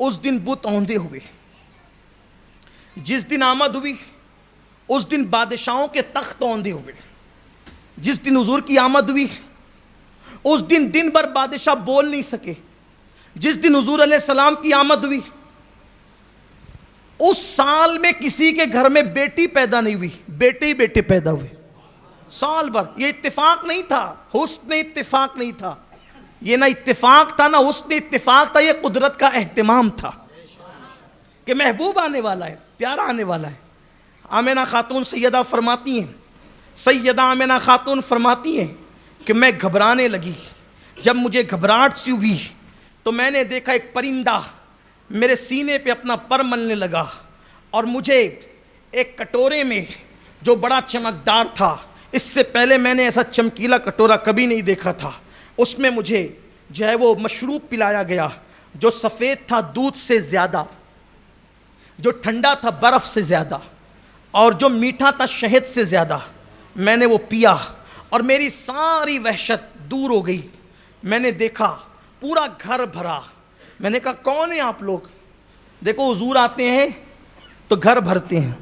اس دن بت اوندے ہوئے. جس دن آمد ہوئی اس دن بادشاہوں کے تخت اوندے ہوئے. جس دن حضور کی آمد ہوئی اس دن دن بھر بادشاہ بول نہیں سکے. جس دن حضور علیہ السلام کی آمد ہوئی اس سال میں کسی کے گھر میں بیٹی پیدا نہیں ہوئی, بیٹے ہی بیٹے پیدا ہوئے سال بھر. یہ اتفاق نہیں تھا, حسن اتفاق نہیں تھا, یہ نہ اتفاق تھا نہ حسن اتفاق تھا, یہ قدرت کا اہتمام تھا کہ محبوب آنے والا ہے, پیارا آنے والا ہے. آمنہ خاتون سیدہ فرماتی ہیں, سیدہ آمنہ خاتون فرماتی ہیں کہ میں گھبرانے لگی. جب مجھے گھبراہٹ سی ہوئی تو میں نے دیکھا ایک پرندہ میرے سینے پہ اپنا پر ملنے لگا, اور مجھے ایک کٹورے میں جو بڑا چمکدار تھا, اس سے پہلے میں نے ایسا چمکیلا کٹورا کبھی نہیں دیکھا تھا, اس میں مجھے جو ہے وہ مشروب پلایا گیا جو سفید تھا دودھ سے زیادہ, جو ٹھنڈا تھا برف سے زیادہ, اور جو میٹھا تھا شہد سے زیادہ. میں نے وہ پیا اور میری ساری وحشت دور ہو گئی. میں نے دیکھا پورا گھر بھرا. میں نے کہا کون ہیں آپ لوگ؟ دیکھو حضور آتے ہیں تو گھر بھرتے ہیں.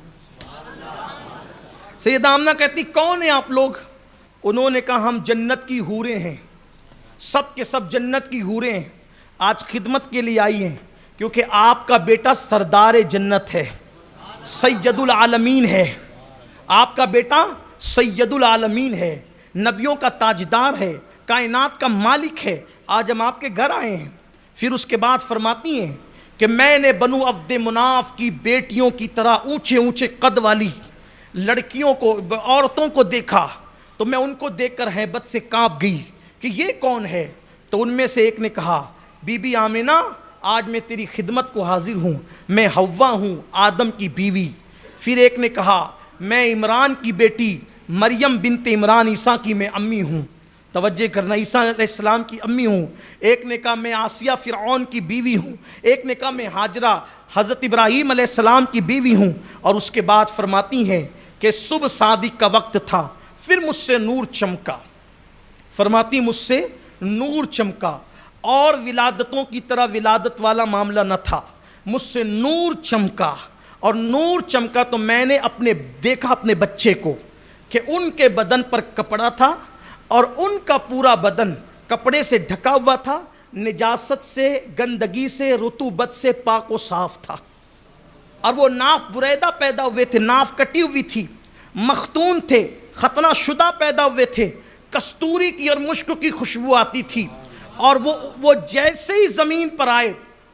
سیدہ آمنہ کہتی کون ہیں آپ لوگ؟ انہوں نے کہا ہم جنت کی حوریں ہیں, سب کے سب جنت کی حوریں ہیں, آج خدمت کے لیے آئی ہیں کیونکہ آپ کا بیٹا سردار جنت ہے, سید العالمین ہے. آپ کا بیٹا سید العالمین ہے, نبیوں کا تاجدار ہے, کائنات کا مالک ہے. آج ہم آپ کے گھر آئے ہیں. پھر اس کے بعد فرماتی ہیں کہ میں نے بنو عبد مناف کی بیٹیوں کی طرح اونچے اونچے قد والی لڑکیوں کو, عورتوں کو دیکھا تو میں ان کو دیکھ کر ہیبت سے کانپ گئی کہ یہ کون ہے. تو ان میں سے ایک نے کہا بی بی آمنہ آج میں تیری خدمت کو حاضر ہوں, میں حوا ہوں آدم کی بیوی. پھر ایک نے کہا میں عمران کی بیٹی مریم بنت عمران عیسیٰ کی میں امی ہوں. توجہ کرنا, عیسیٰ علیہ السلام کی امی ہوں. ایک نے کہا میں آسیہ فرعون کی بیوی ہوں. ایک نے کہا میں ہاجرہ حضرت ابراہیم علیہ السلام کی بیوی ہوں. اور اس کے بعد فرماتی ہیں کہ صبح صادق کا وقت تھا, پھر مجھ سے نور چمکا. فرماتی مجھ سے نور چمکا, اور ولادتوں کی طرح ولادت والا معاملہ نہ تھا, مجھ سے نور چمکا. اور نور چمکا تو میں نے دیکھا اپنے بچے کو کہ ان کے بدن پر کپڑا تھا اور ان کا پورا بدن کپڑے سے ڈھکا ہوا تھا, نجاست سے, گندگی سے, رطوبت سے پاک و صاف تھا. اور وہ ناف بریدہ پیدا ہوئے تھے, ناف کٹی ہوئی تھی, مختون تھے, ختنہ شدہ پیدا ہوئے تھے, کستوری کی اور مشک کی خوشبو آتی تھی. اور وہ جیسے ہی زمین پر آئے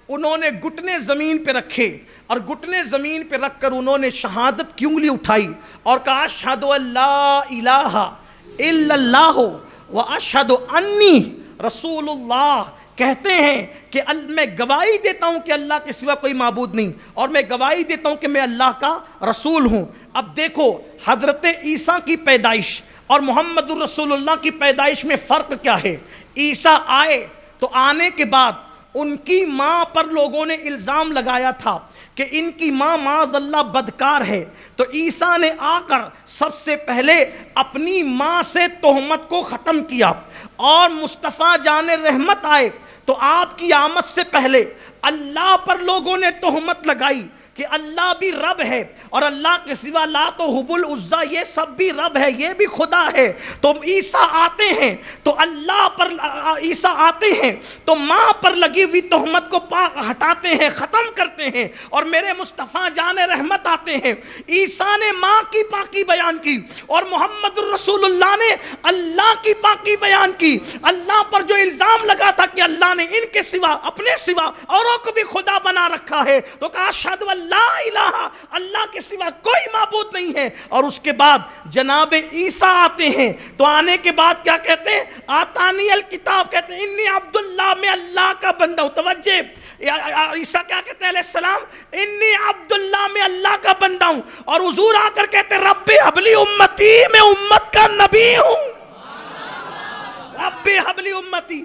انہوں نے گھٹنے زمین پہ رکھے, اور گھٹنے زمین پہ رکھ کر انہوں نے شہادت کی انگلی اٹھائی اور کہا اشہد ان لا الہ الا اللہ و اشہد انی رسول اللہ. کہتے ہیں کہ میں گواہی دیتا ہوں کہ اللہ کے سوا کوئی معبود نہیں, اور میں گواہی دیتا ہوں کہ میں اللہ کا رسول ہوں. اب دیکھو حضرت عیسیٰ کی پیدائش اور محمد الرسول اللہ کی پیدائش میں فرق کیا ہے. عیسیٰ آئے تو آنے کے بعد ان کی ماں پر لوگوں نے الزام لگایا تھا کہ ان کی ماں معاذ اللہ بدکار ہے. تو عیسیٰ نے آ کر سب سے پہلے اپنی ماں سے تہمت کو ختم کیا, اور مصطفیٰ جان رحمت آئے تو آپ کی آمد سے پہلے اللہ پر لوگوں نے تہمت لگائی کہ اللہ بھی رب ہے, اور اللہ کے سوا لات و حبل عزا یہ سب بھی رب ہے, یہ بھی خدا ہے. تو عیسیٰ آتے ہیں تو اللہ پر, عیسیٰ آتے ہیں تو ماں پر لگی ہوئی تہمت کو ہٹاتے ہیں, ختم کرتے ہیں. اور میرے مصطفیٰ جان رحمت آتے ہیں, عیسیٰ نے ماں کی پاکی بیان کی اور محمد الرسول اللہ نے اللہ کی پاکی بیان کی. اللہ پر جو الزام لگا تھا کہ اللہ نے ان کے سوا, اپنے سوا اوروں کو بھی خدا بنا رکھا ہے, تو کہا اشہد لا الہ, اللہ کے سوا کوئی معبود نہیں ہے. اور اس کے بعد جناب عیسیٰ آتے ہیں تو آنے کے بعد کیا کہتے ہیں, آتانی الکتاب, کہتے ہیں انی عبداللہ, میں اللہ کا بندہ ہوں. توجہ, عیسیٰ کیا کہتے ہیں علیہ السلام, انی عبداللہ, میں اللہ کا بندہ ہوں. اور حضور آ کر کہتے ہیں رب حبلی امتی, میں امت کا نبی ہوں. رب حبلی امتی,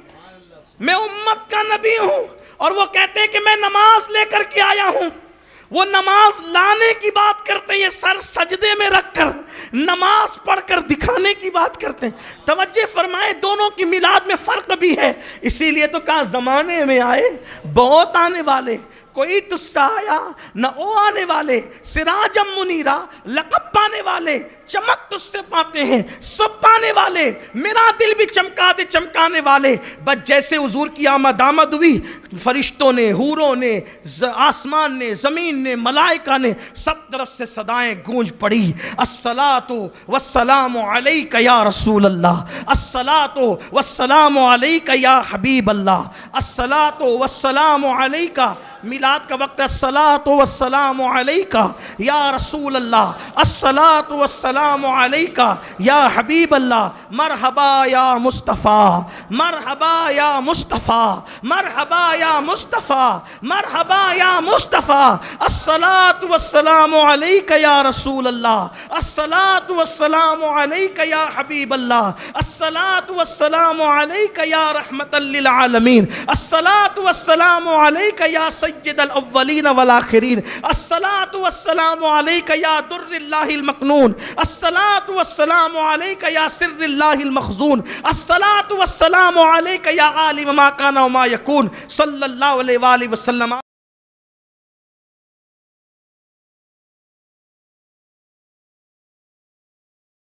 میں امت کا نبی ہوں. اور وہ کہتے ہیں کہ میں نماز لے کر کے آیا ہوں. وہ نماز لانے کی بات کرتے ہیں, یہ سر سجدے میں رکھ کر نماز پڑھ کر دکھانے کی بات کرتے ہیں. توجہ فرمائے, دونوں کی میلاد میں فرق بھی ہے. اسی لیے تو کہا زمانے میں آئے بہت آنے والے, کوئی تجھ سے آیا نہ او آنے والے، سراجم منیرا لقب پانے والے، چمک تجھ سے پاتے ہیں سب پانے والے، میرا دل بھی چمکا دے چمکانے والے۔ بس جیسے حضور کی آمد ہوئی، فرشتوں نے، حوروں نے، آسمان نے، زمین نے، ملائکہ نے، سب طرف سے صدائیں گونج پڑی، الصلاۃ والسلام علیک یا رسول اللہ، الصلاۃ والسلام علیک یا حبیب اللہ، الصلاۃ والسلام علیک، میلاد کا وقت، الصلاۃ والسلام علیک یا رسول اللہ، الصلاۃ والسلام علیک یا حبیب اللہ، مرحبا یا مصطفیٰ، مرحبا یا مصطفیٰ، مرحبا یا مصطفیٰ، مرحبا یا مصطفیٰ، الصلاۃ والسلام علیک یا رسول اللہ، الصلاۃ والسلام علیک یا حبیب اللہ، الصلاۃ والسلام علیک یا رحمت للعالمین، الصلاۃ والسلام علیک یا سید الاولین والآخرین، الصلاۃ والسلام علیک یا در اللہ المکنون، الصلاۃ والسلام علیک یا سر اللہ المخزون، الصلاۃ والسلام علیک یا عالم ما کان وما یکون، صلی اللہ علیہ وآلہ وسلم۔